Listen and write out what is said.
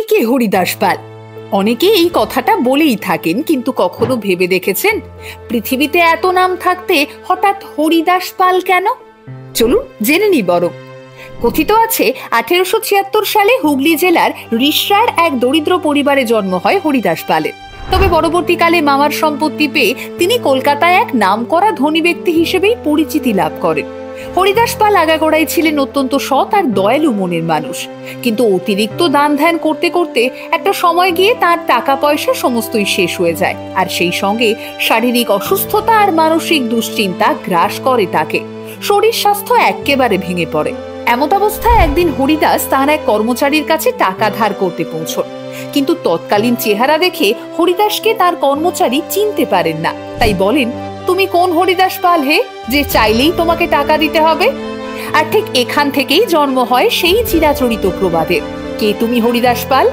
কে হরিদাস পাল? অনেকে এই কথাটা বলেই থাকেন, কিন্তু কখনো ভেবে দেখেছেন পৃথিবীতে এত নাম থাকতে হঠাৎ হরিদাস পাল কেন? চলুন জেনে নি বরং। কথিত আছে 1876 সালে হুগলি জেলার রিষড়ার এক দরিদ্র পরিবারে জন্ম হয় হরিদাস পালের। তবে পরবর্তীকালে মামার সম্পত্তি পেয়ে তিনি কলকাতায় এক নামকরা ধনী ব্যক্তি হিসেবেই পরিচিতি লাভ করেন। হরিদাস পাল আগাগোড়াই ছিলেন অত্যন্ত সৎ আর দয়ালু মনের মানুষ, কিন্তু অতিরিক্ত দান ধ্যান করতে করতে একটা সময় গিয়ে তার টাকা পয়সা সমস্তই শেষ হয়ে যায়, আর সেই সঙ্গে শারীরিক অসুস্থতা আর মানসিক দুশ্চিন্তা গ্রাস করে তাকে। শরীর স্বাস্থ্য একেবারে ভেঙে পড়ে। এমত অবস্থায় একদিন হরিদাস তার এক কর্মচারীর কাছে টাকা ধার করতে পৌঁছন, কিন্তু তৎকালীন চেহারা দেখে হরিদাসকে তার কর্মচারী চিনতে পারেন না। তাই বলেন, তুমি কোন হরিদাস পাল হে, যে চাইলেই তোমাকে টাকা দিতে হবে? আর ঠিক এখান থেকেই জন্ম হয় সেই চিরাচরিত প্রবাদের, কে তুমি হরিদাস পাল?